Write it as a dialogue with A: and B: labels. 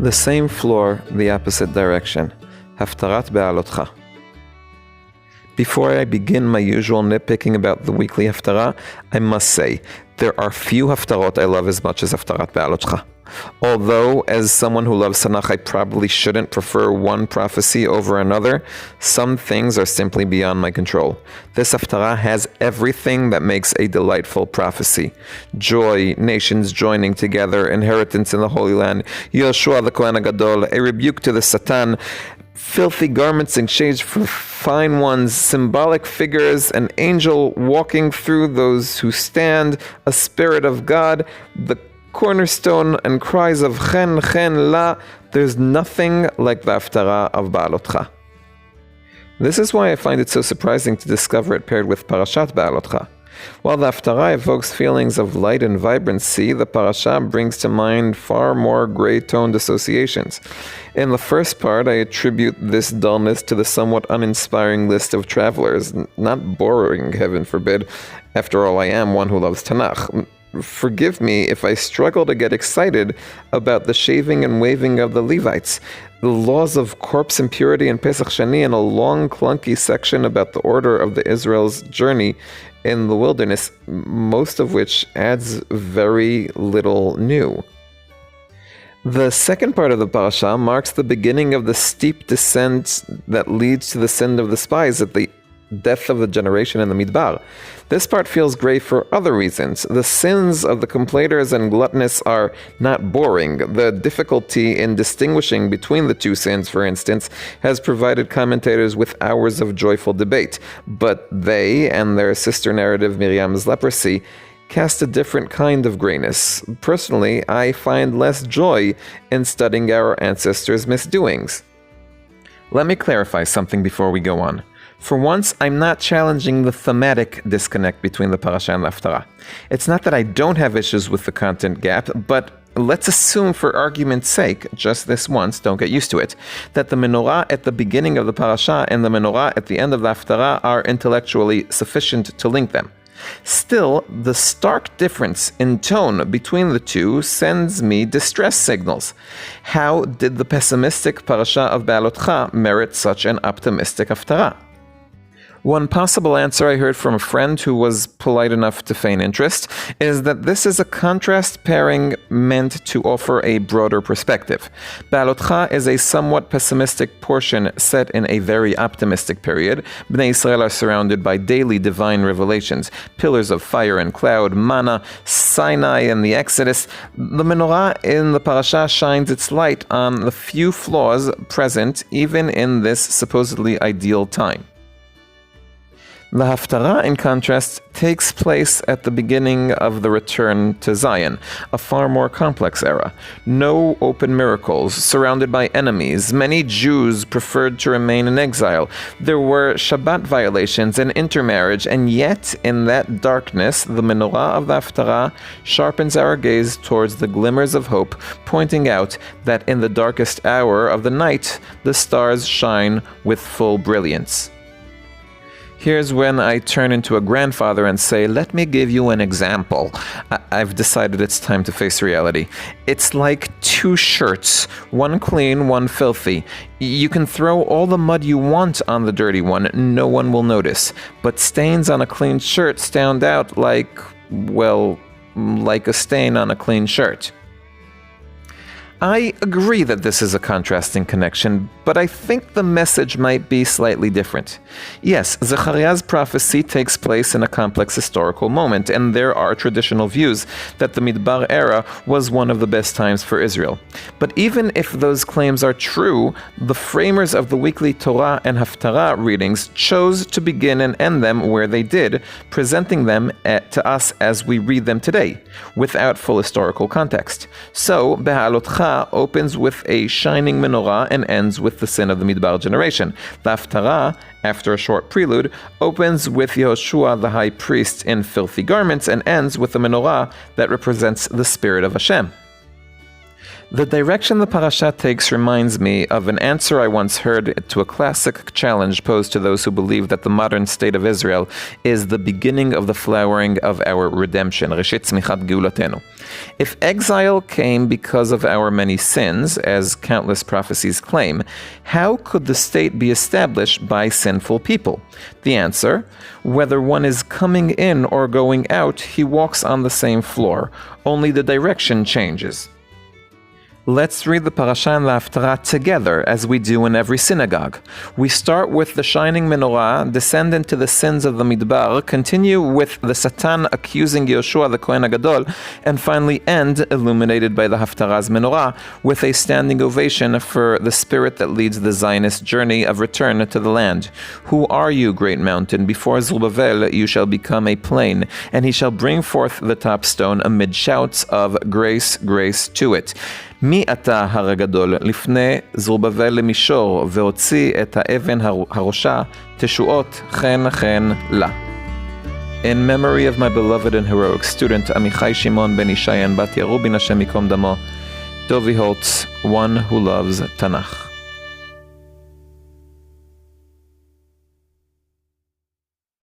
A: The same floor, the opposite direction. Haftarat Behaalotcha. Before I begin my usual nitpicking about the weekly Haftarah, I must say, there are few Haftarot I love as much as Haftarat Behaalotcha. Although, as someone who loves Tanakh, I probably shouldn't prefer one prophecy over another, some things are simply beyond my control. This Haftarah has everything that makes a delightful prophecy. Joy, nations joining together, inheritance in the Holy Land, Yoshua the Kohen HaGadol, a rebuke to the Satan, filthy garments exchanged for fine ones, symbolic figures, an angel walking through those who stand, a spirit of God, the cornerstone, and cries of chen, chen, la. There's nothing like the Haftarah of Behaalotcha. This is why I find it so surprising to discover it paired with Parashat Behaalotcha. While the Haftarah evokes feelings of light and vibrancy, the parasha brings to mind far more gray-toned associations. In the first part, I attribute this dullness to the somewhat uninspiring list of travelers. Not boring, heaven forbid. After all, I am one who loves Tanakh. Forgive me if I struggle to get excited about the shaving and waving of the Levites, the laws of corpse impurity and Pesach Sheni, and a long, clunky section about the order of the Israel's journey in the wilderness, most of which adds very little new. The second part of the parasha marks the beginning of the steep descent that leads to the sin of the spies at the death of the generation in the Midbar. This part feels gray for other reasons. The sins of the complainers and gluttonous are not boring. The difficulty in distinguishing between the two sins, for instance, has provided commentators with hours of joyful debate. But they, and their sister narrative Miriam's leprosy, cast a different kind of grayness. Personally, I find less joy in studying our ancestors' misdoings. Let me clarify something before we go on. For once, I'm not challenging the thematic disconnect between the parasha and the Haftarah. It's not that I don't have issues with the content gap, but let's assume for argument's sake, just this once, don't get used to it, that the menorah at the beginning of the parasha and the menorah at the end of the Haftarah are intellectually sufficient to link them. Still, the stark difference in tone between the two sends me distress signals. How did the pessimistic parasha of Behaalotcha merit such an optimistic Haftarah? One possible answer I heard from a friend who was polite enough to feign interest is that this is a contrast pairing meant to offer a broader perspective. Behaalotcha is a somewhat pessimistic portion set in a very optimistic period. Bnei Israel are surrounded by daily divine revelations, pillars of fire and cloud, manna, Sinai and the Exodus. The menorah in the parasha shines its light on the few flaws present even in this supposedly ideal time. The Haftarah, in contrast, takes place at the beginning of the return to Zion, a far more complex era. No open miracles, surrounded by enemies. Many Jews preferred to remain in exile. There were Shabbat violations and intermarriage, and yet, in that darkness, the menorah of the Haftarah sharpens our gaze towards the glimmers of hope, pointing out that in the darkest hour of the night, the stars shine with full brilliance. Here's when I turn into a grandfather and say, let me give you an example. I've decided it's time to face reality. It's like two shirts, one clean, one filthy. You can throw all the mud you want on the dirty one, no one will notice. But stains on a clean shirt stand out like a stain on a clean shirt. I agree that this is a contrasting connection, but I think the message might be slightly different. Yes, Zechariah's prophecy takes place in a complex historical moment, and there are traditional views that the Midbar era was one of the best times for Israel. But even if those claims are true, the framers of the weekly Torah and Haftarah readings chose to begin and end them where they did, presenting them to us as we read them today, without full historical context. So, Behaalotcha opens with a shining menorah and ends with the sin of the Midbar generation. The Haftarah, after a short prelude, opens with Yehoshua the high priest in filthy garments and ends with the menorah that represents the Spirit of Hashem. The direction the parasha takes reminds me of an answer I once heard to a classic challenge posed to those who believe that the modern state of Israel is the beginning of the flowering of our redemption. Reshit tzmichat geulatenu. If exile came because of our many sins, as countless prophecies claim, how could the state be established by sinful people? The answer: whether one is coming in or going out, he walks on the same floor, only the direction changes. Let's read the parasha and the Haftarat together, as we do in every synagogue. We start with the shining menorah, descend into the sins of the Midbar, continue with the Satan accusing Yoshua the Kohen HaGadol, and finally end, illuminated by the Haftarah's menorah, with a standing ovation for the spirit that leads the Zionist journey of return to the land. Who are you, great mountain? Before Zerubbabel you shall become a plain, and he shall bring forth the top stone amid shouts of grace, grace to it. מי אתה הר הגדול? לפני זרובבל למישור, והוציא את האבן הראשה, תשועות חן חן לה. In memory of my beloved and heroic student Amichai Shimon ben Ishai and Bat Yarubin Hashem Yikom Damo, Dovi Holtz, one who loves Tanakh.